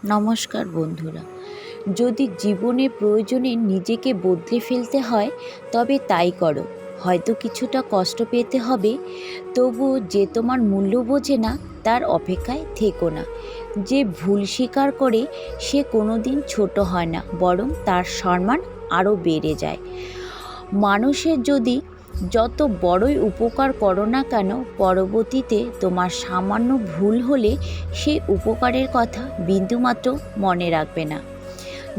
নমস্কার বন্ধুরা। যদি জীবনে প্রয়োজনে নিজেকে বদলে ফেলতে হয় তবে তাই করো। হয়তো কিছুটা কষ্ট পেতে হবে, তবুও যে তোমার মূল্য বোঝে না তার অপেক্ষায় থেকো না। যে ভুল স্বীকার করে সে কোনো দিন ছোট হয় না, বরং তার সম্মান আরও বেড়ে যায়। মানুষের যদি যত বড়ই উপকার করো না কেন, পরবর্তীতে তোমার সামান্য ভুল হলে সেই উপকারের কথা বিন্দুমাত্র মনে রাখবে না।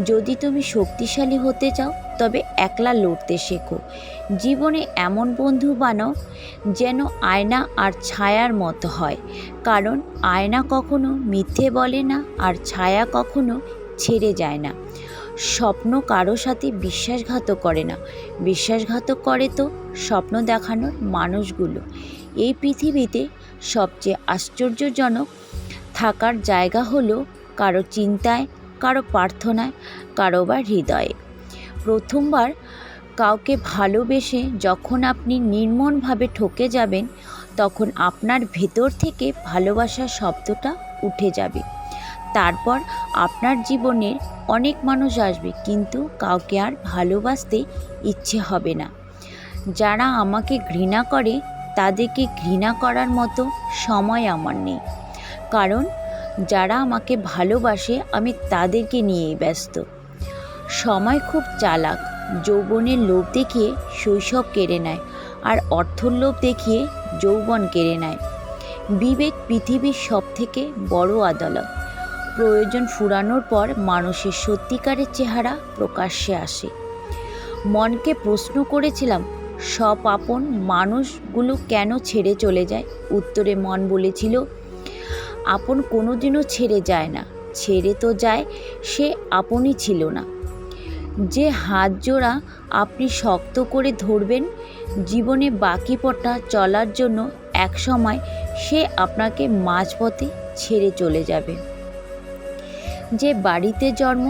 যদি তুমি শক্তিশালী হতে চাও তবে একলা লড়তে শেখো। জীবনে এমন বন্ধু বানাও যেন আয়না আর ছায়ার মতো হয়, কারণ আয়না কখনো মিথ্যে বলে না আর ছায়া কখনো ছেড়ে যায় না। স্বপ্ন কারো সাথে বিশ্বাসঘাতক করে না, বিশ্বাসঘাতক করে তো স্বপ্ন দেখানোর মানুষগুলো। এই পৃথিবীতে সবচেয়ে আশ্চর্যজনক থাকার জায়গা হলো কারো চিন্তায়, কারো প্রার্থনায়, কারো বা হৃদয়ে। প্রথমবার কাউকে ভালোবেসে যখন আপনি নির্মমভাবে ঠকে যাবেন, তখন আপনার ভেতর থেকে ভালোবাসার শব্দটা উঠে যাবে। তারপর আপনার জীবনের অনেক মানুষ আসবে, কিন্তু কাউকে আর ভালোবাসতে ইচ্ছে হবে না। যারা আমাকে ঘৃণা করে তাদেরকে ঘৃণা করার মতো সময় আমার নেই, কারণ যারা আমাকে ভালোবাসে আমি তাদেরকে নিয়েই ব্যস্ত। সময় খুব চালাক, যৌবনের লোভ দেখিয়ে শৈশব কেড়ে নেয়, আর অর্থর লোভ দেখিয়ে যৌবন কেড়ে নেয়। বিবেক পৃথিবীর সবথেকে বড় আদালত। প্রয়োজন ফুরানোর পর মানুষের সত্যিকারের চেহারা প্রকাশ্যে আসে। মনকে প্রশ্ন করেছিলাম, সব আপন মানুষগুলো কেন ছেড়ে চলে যায়? উত্তরে মন বলেছিল, আপন কোনোদিনও ছেড়ে যায় না, ছেড়ে তো যায় সে আপনই ছিল না। যে হাত জোড়া আপনি শক্ত করে ধরবেন জীবনে বাকি পথটা চলার জন্য, একসময় সে আপনাকে মাঝপথে ছেড়ে চলে যাবে। যে বাড়িতে জন্ম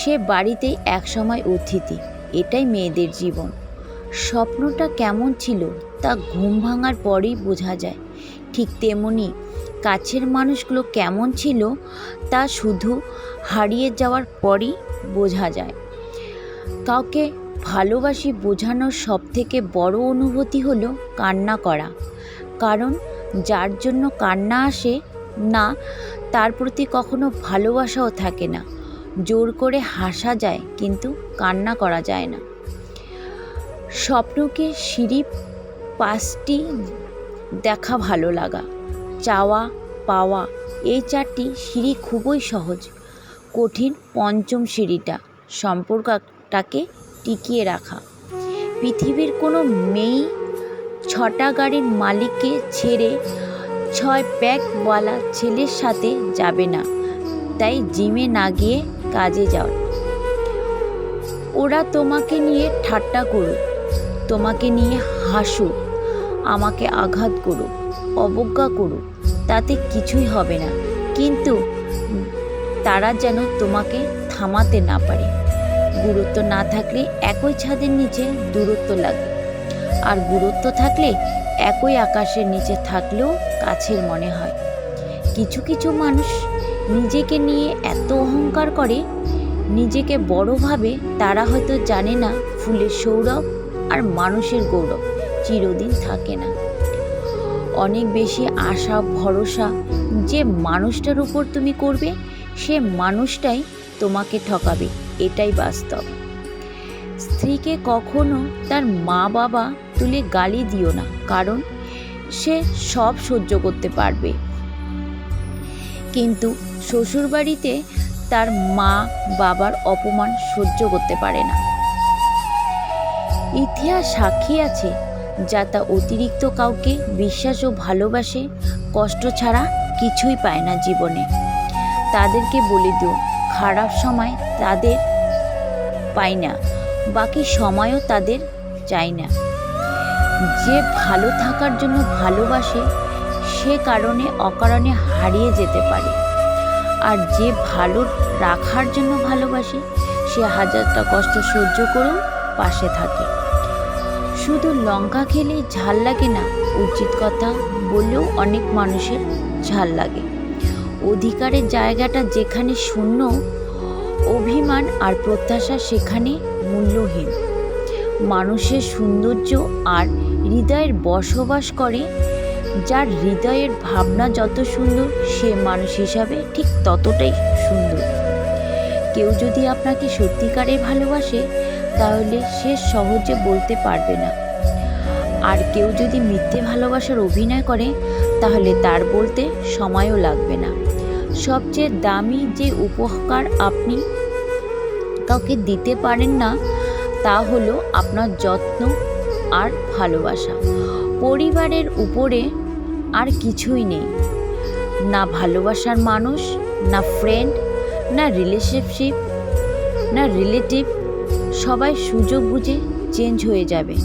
সে বাড়িতেই একসময় অতিথি। এটাই মেয়েদের জীবন। স্বপ্নটা কেমন ছিল তা ঘুম ভাঙার পরেই বোঝা যায়। ঠিক তেমনি কাছের মানুষগুলো কেমন ছিল তা শুধু হারিয়ে যাওয়ার পরই বোঝা যায়। কাউকে ভালোবাসি বোঝানোর সবথেকে বড় অনুভূতি হলো কান্না করা, কারণ যার জন্য কান্না আসে না তার প্রতি কখনো ভালোবাসাও থাকে না। জোর করে হাসা যায় কিন্তু কান্না করা যায় না। স্বপ্নকে সিঁড়ি পাঁচটি দেখা ভালো লাগা, চাওয়া, পাওয়া, এই চারটি সিঁড়ি খুবই সহজ। কঠিন পঞ্চম সিঁড়িটা সম্পর্কটাকে টিকিয়ে রাখা। পৃথিবীর কোনো মেয়েই 6টা গাড়ির মালিককে ছেড়ে 6 প্যাকওয়ালা ছেলের সাথে যাবে না। তাই জিমে না গিয়ে কাজে যাও। ওরা তোমাকে নিয়ে ঠাট্টা করুক, তোমাকে নিয়ে হাসুক, আমাকে আঘাত করুক, অবজ্ঞা করুক, তাতে কিছুই হবে না, কিন্তু তারা যেন তোমাকে থামাতে না পারে। গুরুত্ব না থাকলে একই ছাদের নিচে দূরত্ব লাগে, আর গুরুত্ব থাকলে একই আকাশের নিচে থাকলেও কাছের মনে হয়। কিছু কিছু মানুষ নিজেকে নিয়ে এত অহংকার করে, নিজেকে বড় ভাবে, তারা হয়তো জানে না ফুলের সৌরভ আর মানুষের গৌরব চিরদিন থাকে না। অনেক বেশি আশা ভরসা যে মানুষটার উপর তুমি করবে, সে মানুষটাই তোমাকে ঠকাবে, এটাই বাস্তব। স্ত্রীকে কখনো তার মা বাবা তুলে গালি দিও না, কারণ সে সব সহ্য করতে পারবে, কিন্তু শ্বশুরবাড়িতে তার মা বাবার অপমান সহ্য করতে পারে না। ইতিহাস সাক্ষী আছে, যা তা অতিরিক্ত কাউকে বিশ্বাস ও ভালোবাসে কষ্ট ছাড়া কিছুই পায় না জীবনে। তাদেরকে বলে দিও, খারাপ সময় তাদের পাই না, বাকি সময়ও তাদের চাই না। যে ভালো থাকার জন্য ভালোবাসে সে কারণে অকারণে হারিয়ে যেতে পারে, আর যে ভালো রাখার জন্য ভালোবাসে সে হাজারটা কষ্ট সহ্য করেও পাশে থাকে। শুধু লঙ্কা খেলেই ঝাল লাগে না, উচিত কথা বললেও অনেক মানুষের ঝাল লাগে। অধিকারের জায়গাটা যেখানে শূন্য, অভিমান আর প্রত্যাশা সেখানে মূল্যহীন। মানুষের সৌন্দর্য আর হৃদয়ের বসবাস করে। যার হৃদয়ের ভাবনা যত সুন্দর, সে মানুষ হিসাবে ঠিক ততটাই সুন্দর। কেউ যদি আপনাকে সত্যিকারে ভালোবাসে, তাহলে সে সহজে বলতে পারবে না। আর কেউ যদি মিথ্যে ভালোবাসার অভিনয় করে, তাহলে তার বলতে সময়ও লাগবে না। সবচেয়ে দামি যে উপহার আপনি কাউকে দিতে পারেন না, তা হলো আপনার যত্ন আর ভালোবাসা। পরিবারের উপরে আর কিছুই নেই, না ভালোবাসার মানুষ, না ফ্রেন্ড, না রিলেশনশিপ, না রিলেটিভ। সবাই সুযোগ বুঝে চেঞ্জ হয়ে যাবে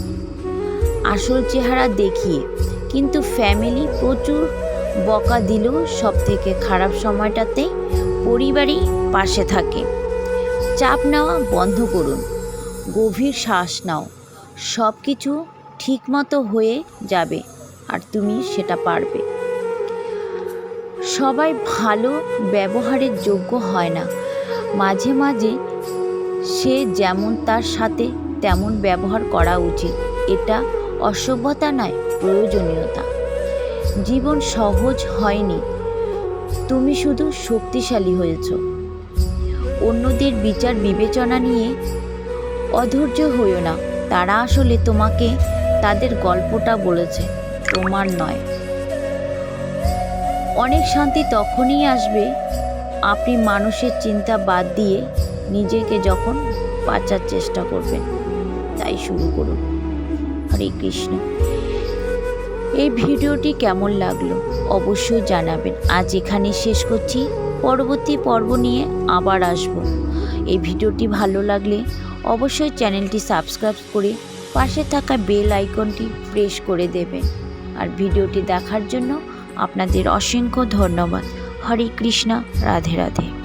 আসল চেহারা দেখিয়ে। কিন্তু ফ্যামিলি প্রচুর বকা দিলেও সব থেকে খারাপ সময়টাতেই পরিবারই পাশে থাকে। চাপ নেওয়া বন্ধ করুন, গভীর শ্বাস নাও। সব কিছু ঠিকমতো হয়ে যাবে আর তুমি সেটা পারবে। সবাই ভালো ব্যবহারের যোগ্য হয় না। মাঝে মাঝে সে যেমন তার সাথে তেমন ব্যবহার করা উচিত। এটা অসভ্যতা নয়, প্রয়োজনীয়তা। জীবন সহজ হয়নি, তুমি শুধু শক্তিশালী হয়েছ। অন্যদের বিচার বিবেচনা নিয়ে অধৈর্য হইও না। তারা আসলে তোমাকে তাদের গল্পটা বলেছে, তোমার নয়। অনেক শান্তি তখনই আসবে আপনি মানুষের চিন্তা বাদ দিয়ে নিজেকে যখন বাঁচার চেষ্টা করবেন। তাই শুরু করুন। হরে কৃষ্ণ। এই ভিডিওটি কেমন লাগলো অবশ্যই জানাবেন। আজ এখানে শেষ করছি, পরবর্তী পর্ব নিয়ে আবার আসব। এই ভিডিওটি ভালো লাগলে অবশ্যই চ্যানেলটি সাবস্ক্রাইব করে পাশে থাকা বেল আইকনটি প্রেস করে দেবেন। আর ভিডিওটি দেখার জন্য আপনাদের অসংখ্য ধন্যবাদ। হরে কৃষ্ণ। রাধে রাধে।